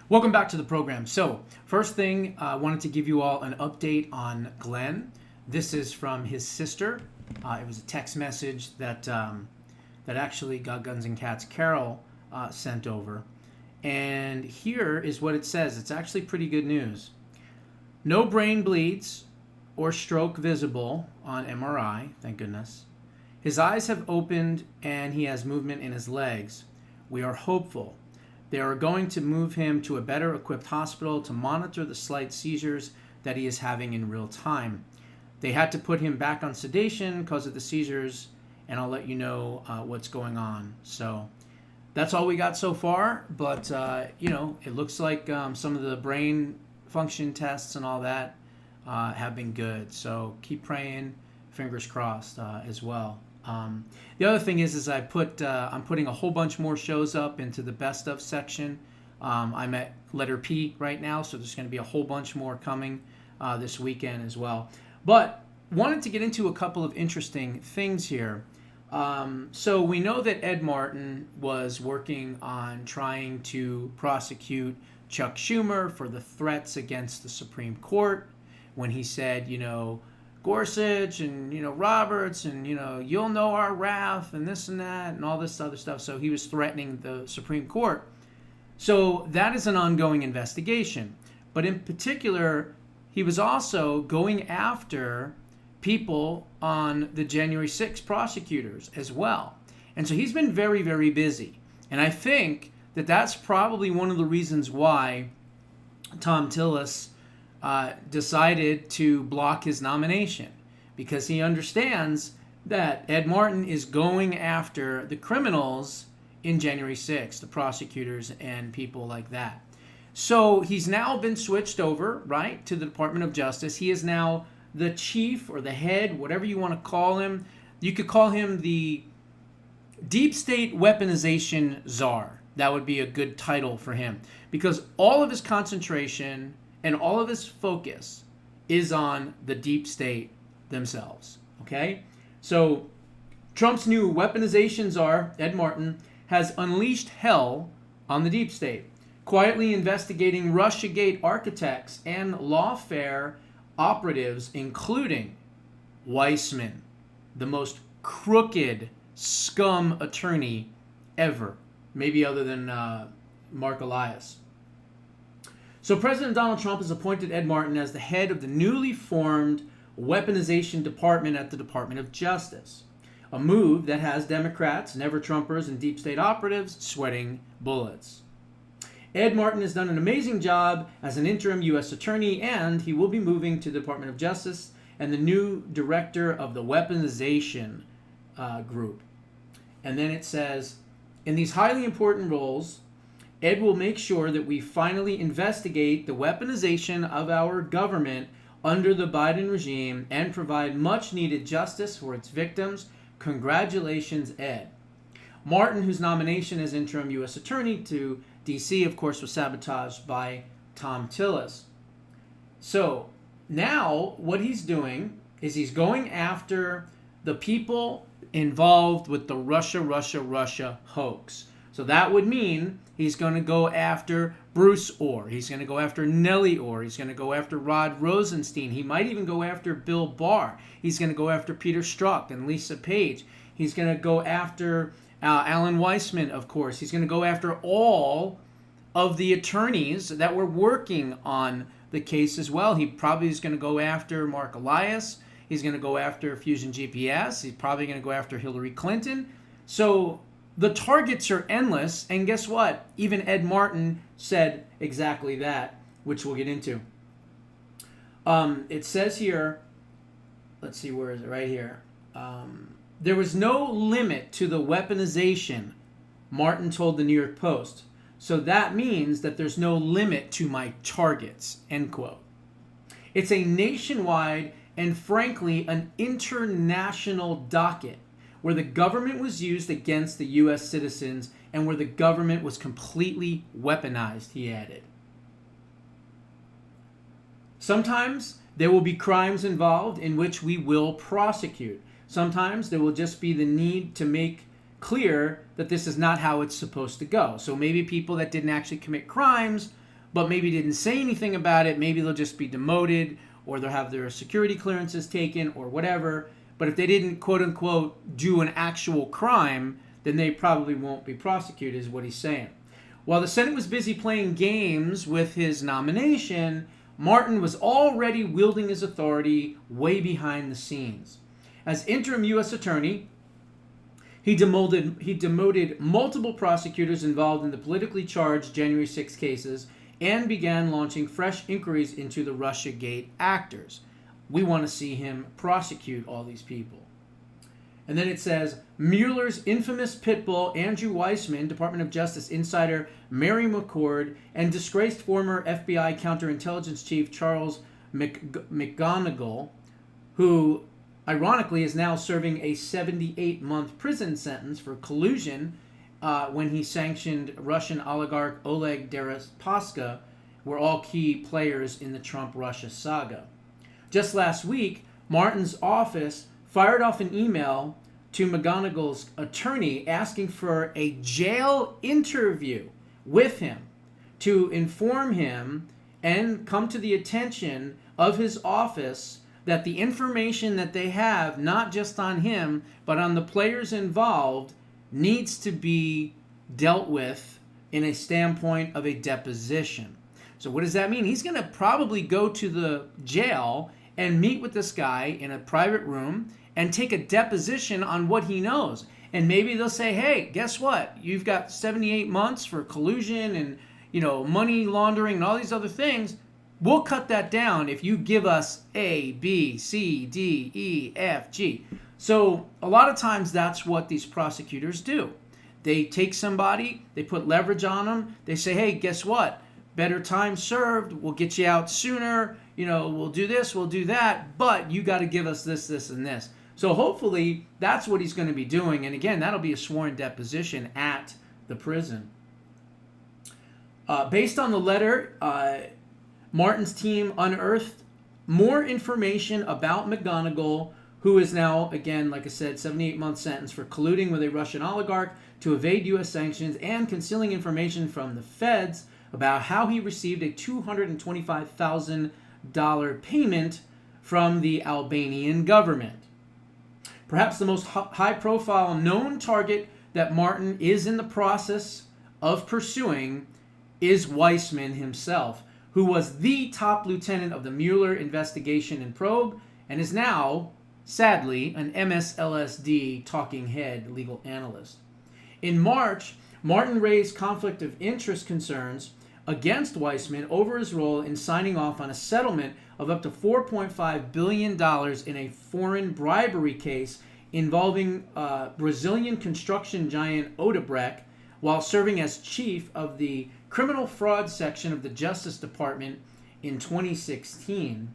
Welcome back to the program. So, first thing, I wanted to give you all an update on Glenn. This is from his sister. It was a text message that actually got Guns and Cats Carol sent over. And here is what it says. It's actually pretty good news. No brain bleeds or stroke visible on MRI, thank goodness. His eyes have opened and he has movement in his legs. We are hopeful. They are going to move him to a better equipped hospital to monitor the slight seizures that he is having in real time. They had to put him back on sedation because of the seizures, and I'll let you know what's going on. So that's all we got so far, but it looks like some of the brain function tests and all that have been good. So keep praying, fingers crossed as well. The other thing is I'm putting a whole bunch more shows up into the best of section. I'm at letter P right now, so there's going to be a whole bunch more coming this weekend as well. But wanted to get into a couple of interesting things here. So we know that Ed Martin was working on trying to prosecute Chuck Schumer for the threats against the Supreme Court when he said, Gorsuch and, Roberts and, you'll know our wrath and this and that and all this other stuff. So he was threatening the Supreme Court. So that is an ongoing investigation. But in particular, he was also going after people on the January 6th prosecutors as well. And so he's been very, very busy. And I think that that's probably one of the reasons why Tom Tillis decided to block his nomination, because he understands that Ed Martin is going after the criminals in January 6th, the prosecutors and people like that. So he's now been switched over, right, to the Department of Justice. He is now the chief or the head, whatever you want to call him. You could call him the Deep State Weaponization Czar. That would be a good title for him, because all of his concentration and all of his focus is on the deep state themselves, okay? So Trump's new weaponization czar, Ed Martin, has unleashed hell on the deep state, quietly investigating Russiagate architects and lawfare operatives, including Weissman, the most crooked scum attorney ever, maybe other than Mark Elias. So President Donald Trump has appointed Ed Martin as the head of the newly formed Weaponization Department at the Department of Justice, a move that has Democrats, never-Trumpers, and deep state operatives sweating bullets. Ed Martin has done an amazing job as an interim U.S. attorney, and he will be moving to the Department of Justice and the new director of the Weaponization group. And then it says, in these highly important roles, Ed will make sure that we finally investigate the weaponization of our government under the Biden regime and provide much-needed justice for its victims. Congratulations, Ed. Martin, whose nomination as interim U.S. attorney to D.C., of course, was sabotaged by Tom Tillis. So now what he's doing is he's going after the people involved with the Russia hoax. So that would mean he's going to go after Bruce Orr. He's going to go after Nellie Orr. He's going to go after Rod Rosenstein. He might even go after Bill Barr. He's going to go after Peter Strzok and Lisa Page. He's going to go after Alan Weissman, of course. He's going to go after all of the attorneys that were working on the case as well. He probably is going to go after Mark Elias. He's going to go after Fusion GPS. He's probably going to go after Hillary Clinton. So the targets are endless, and guess what? Even Ed Martin said exactly that, which we'll get into. It says here, let's see, where is it? Right here. There was no limit to the weaponization, Martin told the New York Post. So that means that there's no limit to my targets, end quote. It's a nationwide and frankly an international docket where the government was used against the U.S. citizens and where the government was completely weaponized, he added. Sometimes there will be crimes involved in which we will prosecute. Sometimes there will just be the need to make clear that this is not how it's supposed to go. So maybe people that didn't actually commit crimes, but maybe didn't say anything about it. Maybe they'll just be demoted, or they'll have their security clearances taken, or whatever. But if they didn't, quote unquote, do an actual crime, then they probably won't be prosecuted, is what he's saying. While the Senate was busy playing games with his nomination, Martin was already wielding his authority way behind the scenes. As interim U.S. attorney, he demoted multiple prosecutors involved in the politically charged January 6 cases and began launching fresh inquiries into the Russiagate actors. We want to see him prosecute all these people. And then it says, Mueller's infamous pitbull Andrew Weissman, Department of Justice insider Mary McCord, and disgraced former FBI counterintelligence chief Charles McGonigal, who ironically is now serving a 78-month prison sentence for collusion when he sanctioned Russian oligarch Oleg Deripaska, were all key players in the Trump-Russia saga. Just last week, Martin's office fired off an email to McGonigal's attorney asking for a jail interview with him to inform him and come to the attention of his office that the information that they have, not just on him, but on the players involved, needs to be dealt with in a standpoint of a deposition. So what does that mean? He's going to probably go to the jail and meet with this guy in a private room and take a deposition on what he knows. And maybe they'll say, hey, guess what? You've got 78 months for collusion and, money laundering and all these other things. We'll cut that down if you give us A, B, C, D, E, F, G. So a lot of times that's what these prosecutors do. They take somebody, they put leverage on them. They say, hey, guess what? Better time served. We'll get you out sooner. We'll do this, we'll do that. But you got to give us this, this, and this. So hopefully that's what he's going to be doing. And again, that'll be a sworn deposition at the prison. Based on the letter, Martin's team unearthed more information about McGonigal, who is now, again, like I said, 78-month sentence for colluding with a Russian oligarch to evade U.S. sanctions and concealing information from the feds about how he received a $225,000 payment from the Albanian government. Perhaps the most high-profile known target that Martin is in the process of pursuing is Weissman himself, who was the top lieutenant of the Mueller investigation and probe and is now, sadly, an MSLSD talking head legal analyst. In March, Martin raised conflict of interest concerns against Weissman over his role in signing off on a settlement of up to $4.5 billion in a foreign bribery case involving Brazilian construction giant Odebrecht while serving as chief of the criminal fraud section of the Justice Department in 2016.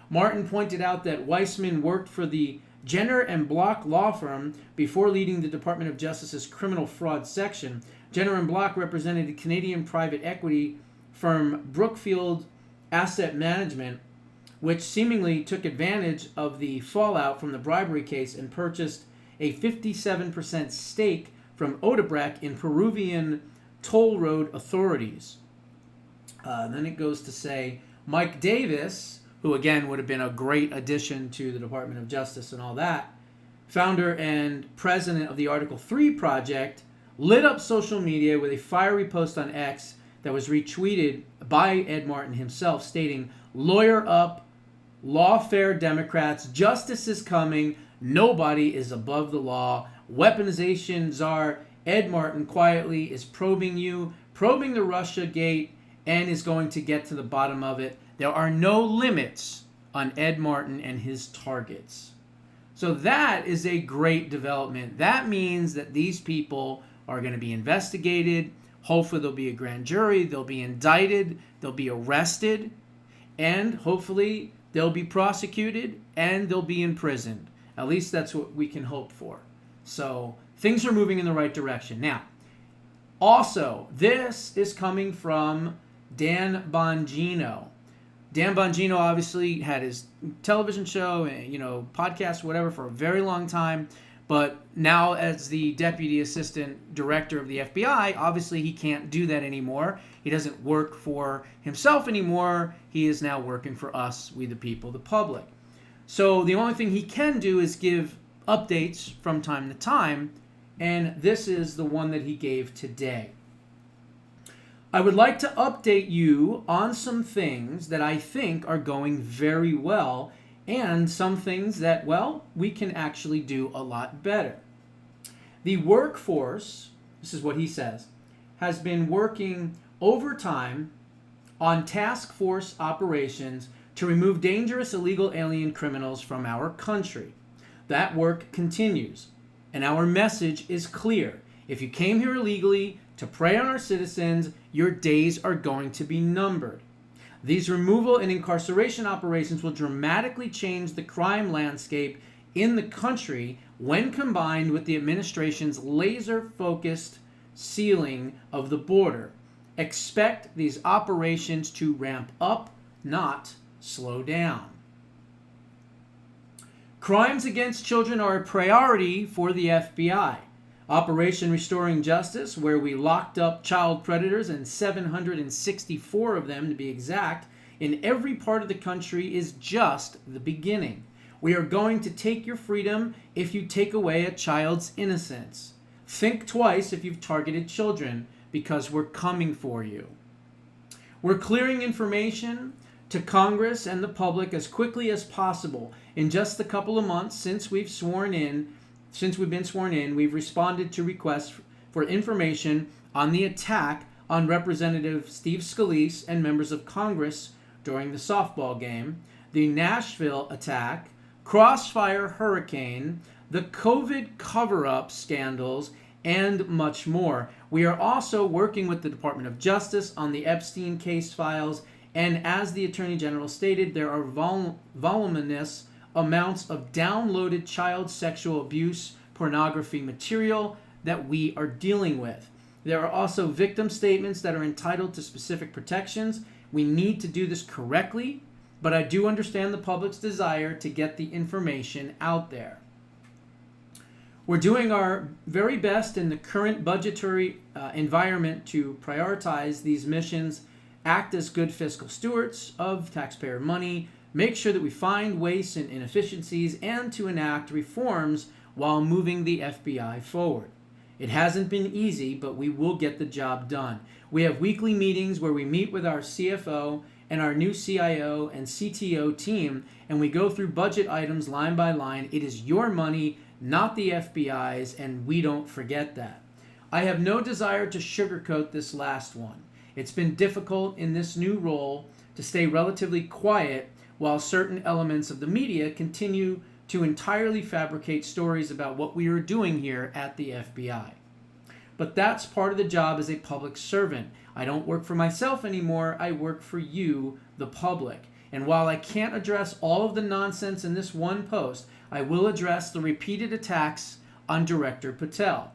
Martin pointed out that Weissman worked for the Jenner and Block law firm before leading the Department of Justice's criminal fraud section. Jenner and Block represented the Canadian private equity firm Brookfield Asset Management, which seemingly took advantage of the fallout from the bribery case and purchased a 57% stake from Odebrecht in Peruvian toll road authorities. Then it goes to say Mike Davis, who again would have been a great addition to the Department of Justice and all that, founder and president of the Article 3 project, lit up social media with a fiery post on X that was retweeted by Ed Martin himself stating, "Lawyer up, lawfare Democrats, justice is coming, nobody is above the law, weaponization czar, Ed Martin quietly is probing you, probing the Russiagate, and is going to get to the bottom of it. There are no limits on Ed Martin and his targets." So that is a great development. That means that these people are going to be investigated. Hopefully there'll be a grand jury. They'll be indicted. They'll be arrested. And hopefully they'll be prosecuted and they'll be imprisoned. At least that's what we can hope for. So things are moving in the right direction. Now, also, this is coming from Dan Bongino. Dan Bongino obviously had his television show and, podcast, whatever, for a very long time. But now as the Deputy Assistant Director of the FBI, obviously he can't do that anymore. He doesn't work for himself anymore. He is now working for us, we the people, the public. So the only thing he can do is give updates from time to time, and this is the one that he gave today. I would like to update you on some things that I think are going very well and some things that, well, we can actually do a lot better. The workforce, this is what he says, has been working overtime on task force operations to remove dangerous illegal alien criminals from our country. That work continues, and our message is clear. If you came here illegally to prey on our citizens, your days are going to be numbered. These removal and incarceration operations will dramatically change the crime landscape in the country when combined with the administration's laser-focused sealing of the border. Expect these operations to ramp up, not slow down. Crimes against children are a priority for the FBI. Operation Restoring Justice, where we locked up child predators, and 764 of them to be exact, in every part of the country is just the beginning. We are going to take your freedom if you take away a child's innocence. Think twice if you've targeted children, because we're coming for you. We're clearing information to Congress and the public as quickly as possible. In just a couple of months since we've been sworn in, we've responded to requests for information on the attack on Representative Steve Scalise and members of Congress during the softball game, the Nashville attack, Crossfire Hurricane, the COVID cover-up scandals, and much more. We are also working with the Department of Justice on the Epstein case files, and as the Attorney General stated, there are voluminous amounts of downloaded child sexual abuse pornography material that we are dealing with. There are also victim statements that are entitled to specific protections. We need to do this correctly, but I do understand the public's desire to get the information out there. We're doing our very best in the current budgetary environment to prioritize these missions, act as good fiscal stewards of taxpayer money, make sure that we find waste and inefficiencies, and to enact reforms while moving the FBI forward. It hasn't been easy, but we will get the job done. We have weekly meetings where we meet with our CFO and our new CIO and CTO team, and we go through budget items line by line. It is your money, not the FBI's, and we don't forget that. I have no desire to sugarcoat this last one. It's been difficult in this new role to stay relatively quiet while certain elements of the media continue to entirely fabricate stories about what we are doing here at the FBI. But that's part of the job as a public servant. I don't work for myself anymore. I work for you, the public. And while I can't address all of the nonsense in this one post, I will address the repeated attacks on Director Patel.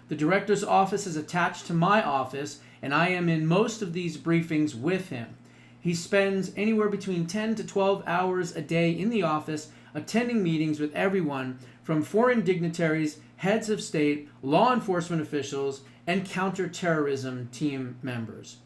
The director's office is attached to my office, and I am in most of these briefings with him. He spends anywhere between 10 to 12 hours a day in the office attending meetings with everyone from foreign dignitaries, heads of state, law enforcement officials, and counterterrorism team members.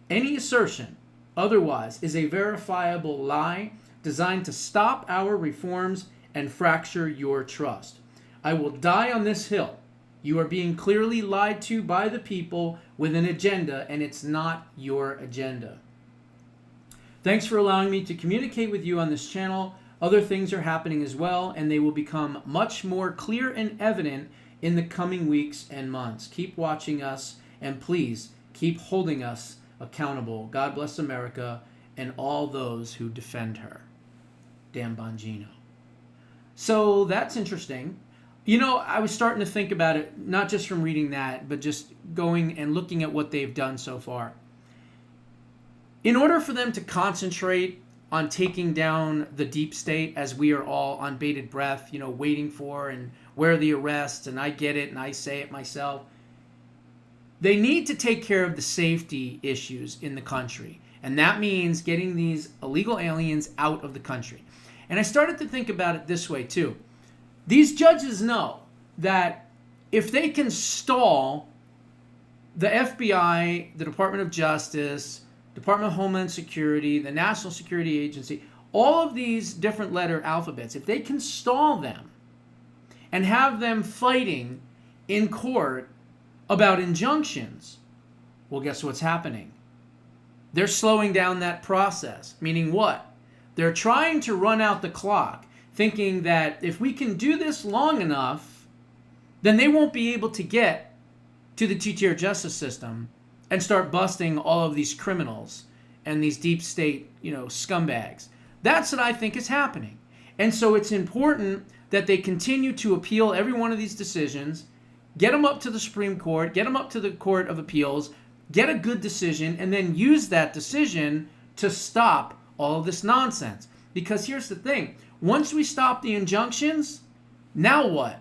Any assertion otherwise is a verifiable lie designed to stop our reforms and fracture your trust. I will die on this hill. You are being clearly lied to by the people with an agenda, and it's not your agenda. Thanks for allowing me to communicate with you on this channel. Other things are happening as well, and they will become much more clear and evident in the coming weeks and months. Keep watching us, and please keep holding us accountable. God bless America and all those who defend her. Dan Bongino. So that's interesting. You know, I was starting to think about it, not just from reading that, but just going and looking at what they've done so far. In order for them to concentrate on taking down the deep state, as we are all on bated breath, you know, waiting for and where the arrests, and I get it and I say it myself, they need to take care of the safety issues in the country. And that means getting these illegal aliens out of the country. And I started to think about it this way too. These judges know that if they can stall the FBI, the Department of Justice, Department of Homeland Security, the National Security Agency, all of these different letter alphabets, if they can stall them and have them fighting in court about injunctions, well, guess what's happening? They're slowing down that process. Meaning what? They're trying to run out the clock, thinking that if we can do this long enough, then they won't be able to get to the two-tier justice system and start busting all of these criminals and these deep state, scumbags. That's what I think is happening. And so it's important that they continue to appeal every one of these decisions, get them up to the Supreme Court, get them up to the Court of Appeals, get a good decision, and then use that decision to stop all of this nonsense. Because here's the thing. Once we stop the injunctions, now what?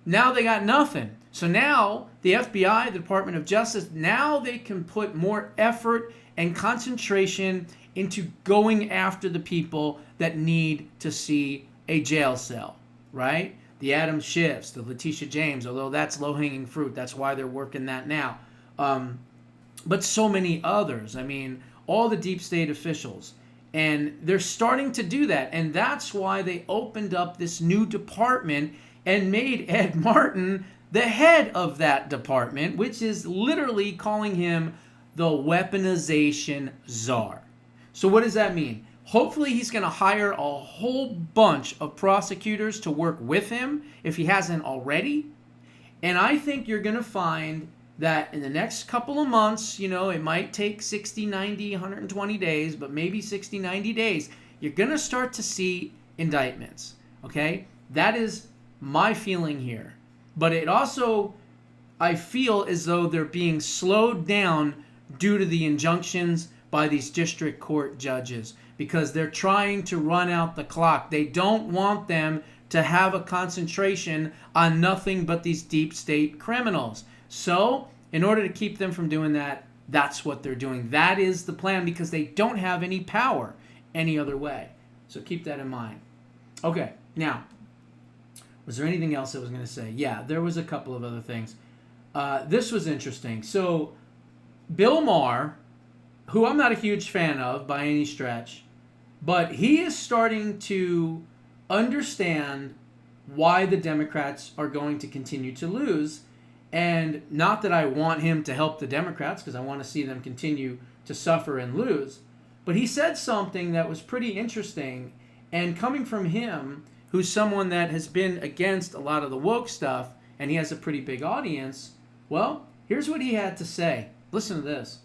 Now they got nothing. So now the FBI, the Department of Justice, now they can put more effort and concentration into going after the people that need to see a jail cell, right? The Adam Schiffs, the Letitia James, although that's low-hanging fruit. That's why they're working that now. But so many others. I mean, all the deep state officials. And they're starting to do that. And that's why they opened up this new department and made Ed Martin the head of that department, which is literally calling him the Weaponization Czar. So what does that mean? Hopefully he's going to hire a whole bunch of prosecutors to work with him if he hasn't already. And I think you're going to find that in the next couple of months, it might take 60, 90, 120 days, but maybe 60, 90 days, you're going to start to see indictments, okay? That is my feeling here. But it also, I feel as though they're being slowed down due to the injunctions by these district court judges because they're trying to run out the clock. They don't want them to have a concentration on nothing but these deep state criminals. So, in order to keep them from doing that, that's what they're doing. That is the plan because they don't have any power any other way. So keep that in mind. Okay, now, was there anything else I was going to say? Yeah, there was a couple of other things. This was interesting. So, Bill Maher, who I'm not a huge fan of by any stretch, but he is starting to understand why the Democrats are going to continue to lose. And not that I want him to help the Democrats, because I want to see them continue to suffer and lose. But he said something that was pretty interesting. And coming from him, who's someone that has been against a lot of the woke stuff, and he has a pretty big audience, well, here's what he had to say. Listen to this.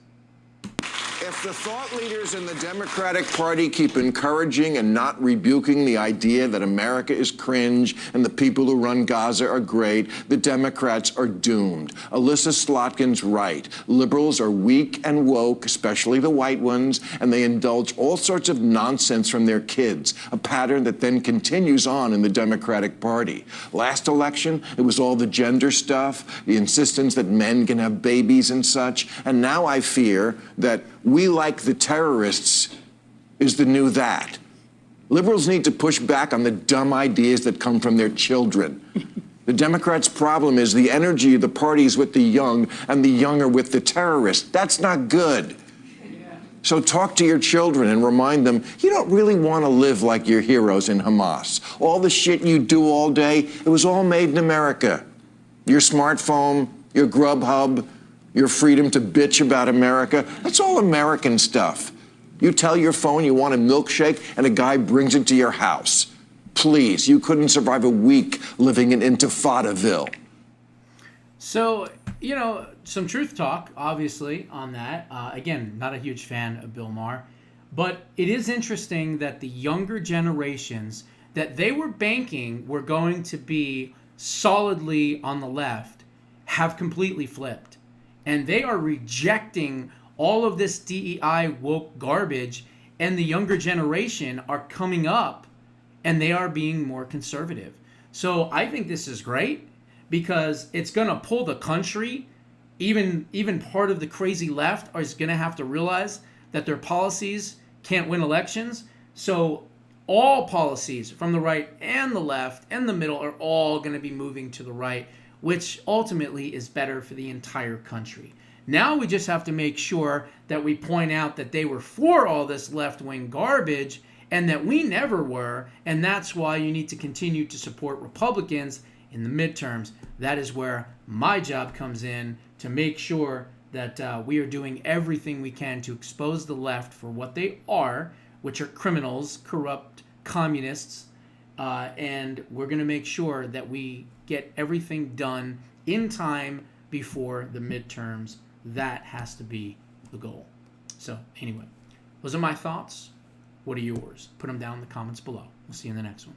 If the thought leaders in the Democratic Party keep encouraging and not rebuking the idea that America is cringe and the people who run Gaza are great, the Democrats are doomed. Alyssa Slotkin's right. Liberals are weak and woke, especially the white ones, and they indulge all sorts of nonsense from their kids, a pattern that then continues on in the Democratic Party. Last election, it was all the gender stuff, the insistence that men can have babies and such, and now I fear that we like the terrorists is the new that. Liberals need to push back on the dumb ideas that come from their children. The Democrats' problem is the energy of the party is with the young and the young are with the terrorists. That's not good. So talk to your children and remind them, you don't really want to live like your heroes in Hamas. All the shit you do all day, it was all made in America. Your smartphone, your Grubhub, your freedom to bitch about America, that's all American stuff. You tell your phone you want a milkshake and a guy brings it to your house. Please, you couldn't survive a week living in Intifadaville. So, some truth talk, obviously, on that. Again, not a huge fan of Bill Maher. But it is interesting that the younger generations that they were banking were going to be solidly on the left have completely flipped. And they are rejecting all of this DEI woke garbage, and the younger generation are coming up and they are being more conservative. So I think this is great because it's going to pull the country, even part of the crazy left is going to have to realize that their policies can't win elections. So all policies from the right and the left and the middle are all going to be moving to the right, which ultimately is better for the entire country. Now we just have to make sure that we point out that they were for all this left-wing garbage and that we never were, and that's why you need to continue to support Republicans in the midterms. That is where my job comes in, to make sure that we are doing everything we can to expose the left for what they are, which are criminals, corrupt communists, and we're going to make sure that we get everything done in time before the midterms. That has to be the goal. So anyway, those are my thoughts. What are yours? Put them down in the comments below. We'll see you in the next one.